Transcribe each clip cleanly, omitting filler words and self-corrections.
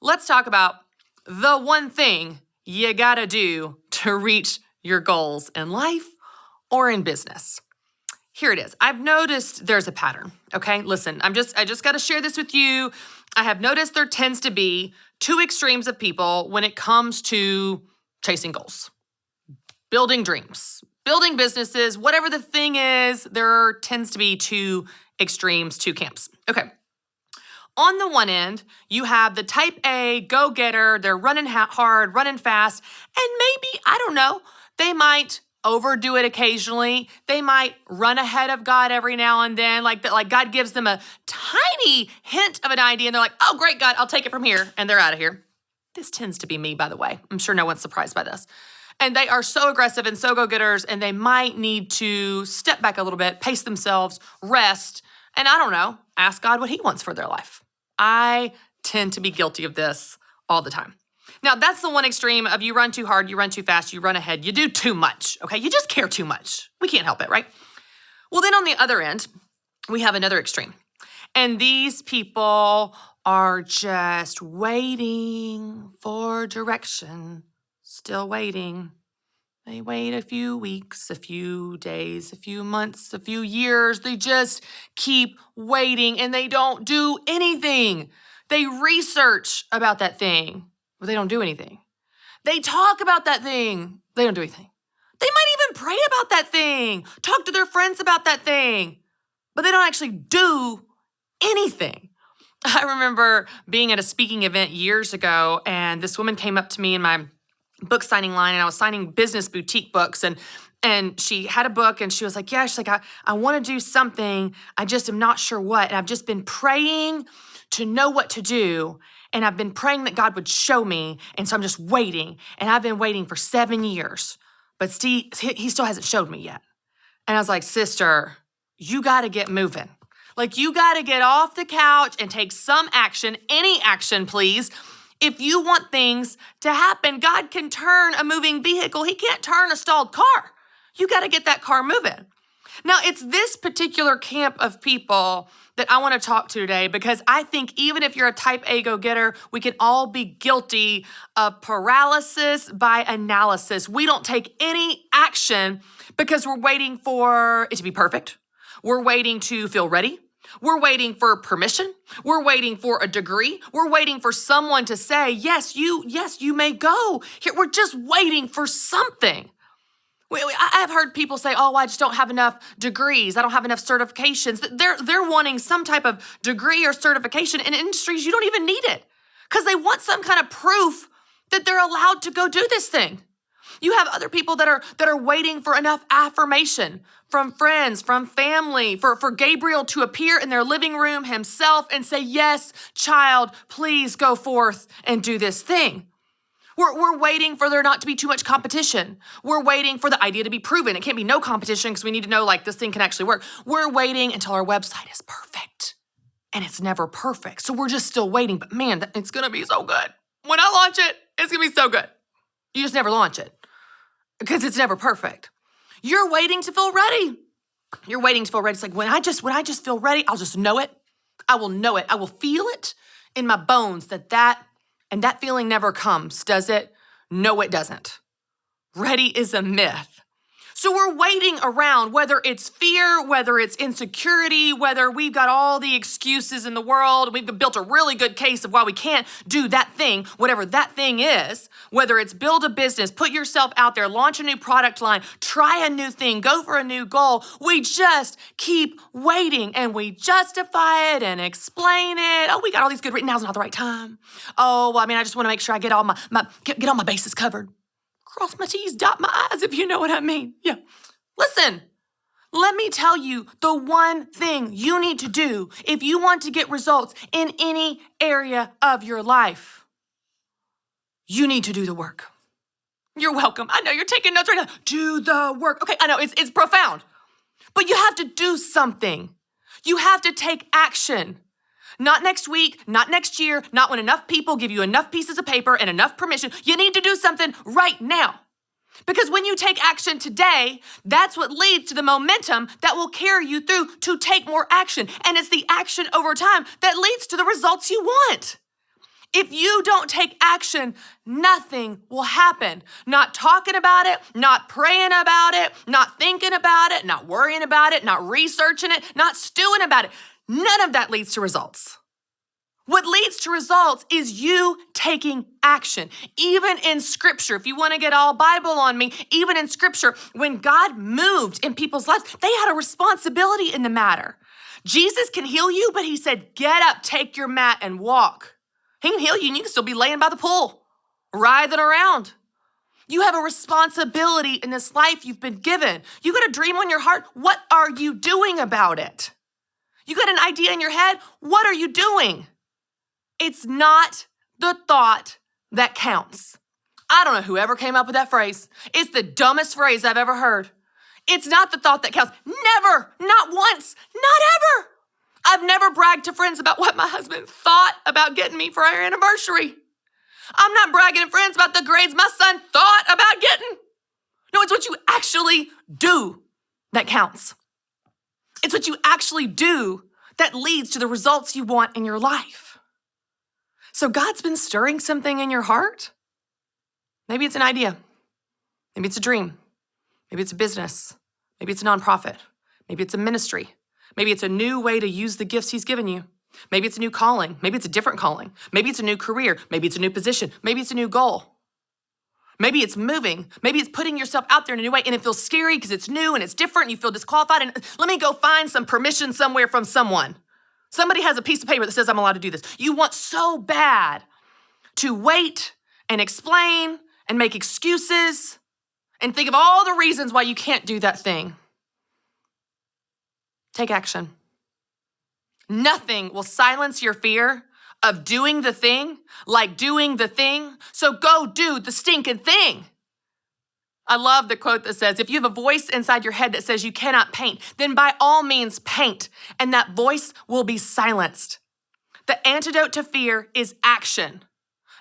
let's talk about the one thing you gotta do to reach your goals in life or in business. Here it is. I've noticed there's a pattern, okay? Listen, I just gotta share this with you. I have noticed there tends to be two extremes of people when it comes to chasing goals, building dreams, building businesses, whatever the thing is, there tends to be two extremes, two camps. Okay. On the one end, you have the type A go-getter, they're running hard, running fast, and maybe, I don't know, they might overdo it occasionally. They might run ahead of God every now and then, like God gives them a tiny hint of an idea, and they're like, oh, great, God, I'll take it from here, and they're out of here. This tends to be me, by the way. I'm sure no one's surprised by this. And they are so aggressive and so go-getters, and they might need to step back a little bit, pace themselves, rest, and I don't know, ask God what he wants for their life. I tend to be guilty of this all the time. Now, that's the one extreme of you run too hard, you run too fast, you run ahead, you do too much, okay? You just care too much. We can't help it, right? Well, then on the other end, we have another extreme. And these people are just waiting for direction, still waiting. They wait a few weeks, a few days, a few months, a few years. They just keep waiting and they don't do anything. They research about that thing, but they don't do anything. They talk about that thing. They don't do anything. They might even pray about that thing, talk to their friends about that thing, but they don't actually do anything. I remember being at a speaking event years ago, and this woman came up to me in my book signing line, and I was signing business boutique books, and she had a book, and she was like, yeah, she's like, I want to do something. I just am not sure what. And I've just been praying to know what to do. And I've been praying that God would show me. And so I'm just waiting. And I've been waiting for 7 years, but Steve, he still hasn't showed me yet. And I was like, sister, you got to get moving. Like, you got to get off the couch and take some action, any action, please. If you want things to happen, God can turn a moving vehicle. He can't turn a stalled car. You got to get that car moving. Now, it's this particular camp of people that I want to talk to today, because I think even if you're a type A go-getter, we can all be guilty of paralysis by analysis. We don't take any action because we're waiting for it to be perfect. We're waiting to feel ready. We're waiting for permission. We're waiting for a degree. We're waiting for someone to say, yes, you may go. Here, we're just waiting for something. I've heard people say, oh, I just don't have enough degrees. I don't have enough certifications. They're wanting some type of degree or certification in industries you don't even need it, because they want some kind of proof that they're allowed to go do this thing. You have other people that are waiting for enough affirmation from friends, from family, for Gabriel to appear in their living room himself and say, yes, child, please go forth and do this thing. We're waiting for there not to be too much competition. We're waiting for the idea to be proven. It can't be no competition because we need to know, like, this thing can actually work. We're waiting until our website is perfect, and it's never perfect. So we're just still waiting, but man, it's going to be so good. When I launch it, it's going to be so good. You just never launch it because it's never perfect. You're waiting to feel ready. You're waiting to feel ready. It's like when I just feel ready, I'll just know it. I will know it. I will feel it in my bones and that feeling never comes, does it? No, it doesn't. Ready is a myth. So we're waiting around, whether it's fear, whether it's insecurity, whether we've got all the excuses in the world, we've built a really good case of why we can't do that thing, whatever that thing is, whether it's build a business, put yourself out there, launch a new product line, try a new thing, go for a new goal. We just keep waiting, and we justify it and explain it. Oh, we got all these good, now's not the right time. Oh, well, I just want to make sure I get all my bases covered. Cross my T's, dot my I's, if you know what I mean. Yeah. Listen, let me tell you the one thing you need to do if you want to get results in any area of your life. You need to do the work. You're welcome. I know you're taking notes right now. Do the work. Okay, I know it's profound, but you have to do something. You have to take action. Not next week, not next year, not when enough people give you enough pieces of paper and enough permission. You need to do something right now. Because when you take action today, that's what leads to the momentum that will carry you through to take more action. And it's the action over time that leads to the results you want. If you don't take action, nothing will happen. Not talking about it, not praying about it, not thinking about it, not worrying about it, not researching it, not stewing about it. None of that leads to results. What leads to results is you taking action. Even in scripture, if you want to get all Bible on me, even in scripture, when God moved in people's lives, they had a responsibility in the matter. Jesus can heal you, but he said, get up, take your mat and walk. He can heal you and you can still be laying by the pool, writhing around. You have a responsibility in this life you've been given. You got a dream on your heart. What are you doing about it? You got an idea in your head. What are you doing? It's not the thought that counts. I don't know whoever came up with that phrase. It's the dumbest phrase I've ever heard. It's not the thought that counts. Never, not once, not ever. I've never bragged to friends about what my husband thought about getting me for our anniversary. I'm not bragging to friends about the grades my son thought about getting. No, it's what you actually do that counts. It's what you actually do that leads to the results you want in your life. So God's been stirring something in your heart. Maybe it's an idea. Maybe it's a dream. Maybe it's a business. Maybe it's a nonprofit. Maybe it's a ministry. Maybe it's a new way to use the gifts he's given you. Maybe it's a new calling. Maybe it's a different calling. Maybe it's a new career. Maybe it's a new position. Maybe it's a new goal. Maybe it's moving. Maybe it's putting yourself out there in a new way and it feels scary because it's new and it's different and you feel disqualified and let me go find some permission somewhere from someone. Somebody has a piece of paper that says I'm allowed to do this. You want so bad to wait and explain and make excuses and think of all the reasons why you can't do that thing. Take action. Nothing will silence your fear of doing the thing like doing the thing. So go do the stinking thing. I love the quote that says, if you have a voice inside your head that says you cannot paint, then by all means paint, and that voice will be silenced. The antidote to fear is action.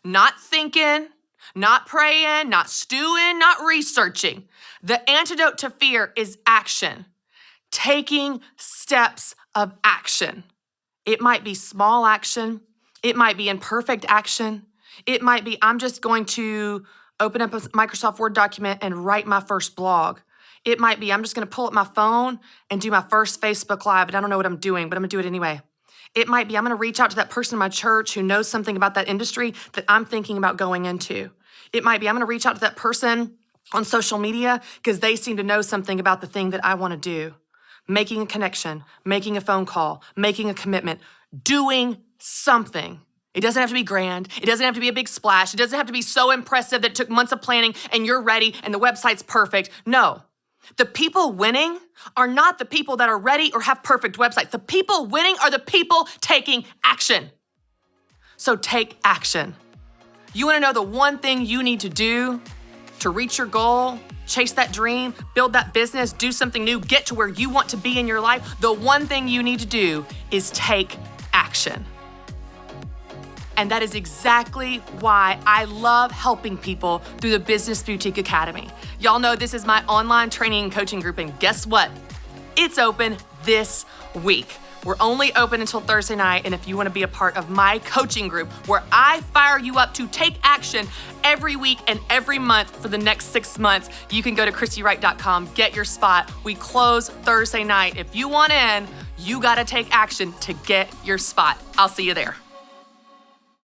Not thinking, not praying, not stewing, not researching. The antidote to fear is action. Taking steps of action. It might be small action. It might be imperfect action. It might be, I'm just going to open up a Microsoft Word document and write my first blog. It might be, I'm just going to pull up my phone and do my first Facebook Live, and I don't know what I'm doing, but I'm going to do it anyway. It might be, I'm going to reach out to that person in my church who knows something about that industry that I'm thinking about going into. It might be, I'm going to reach out to that person on social media because they seem to know something about the thing that I want to do. Making a connection, making a phone call, making a commitment, doing something. It doesn't have to be grand. It doesn't have to be a big splash. It doesn't have to be so impressive that it took months of planning and you're ready and the website's perfect. No. The people winning are not the people that are ready or have perfect websites. The people winning are the people taking action. So take action. You want to know the one thing you need to do to reach your goal, chase that dream, build that business, do something new, get to where you want to be in your life? The one thing you need to do is take action. And that is exactly why I love helping people through the Business Boutique Academy. Y'all know this is my online training and coaching group, and guess what? It's open this week. We're only open until Thursday night, and if you want to be a part of my coaching group where I fire you up to take action every week and every month for the next 6 months, you can go to ChristyWright.com, get your spot. We close Thursday night. If you want in, you got to take action to get your spot. I'll see you there.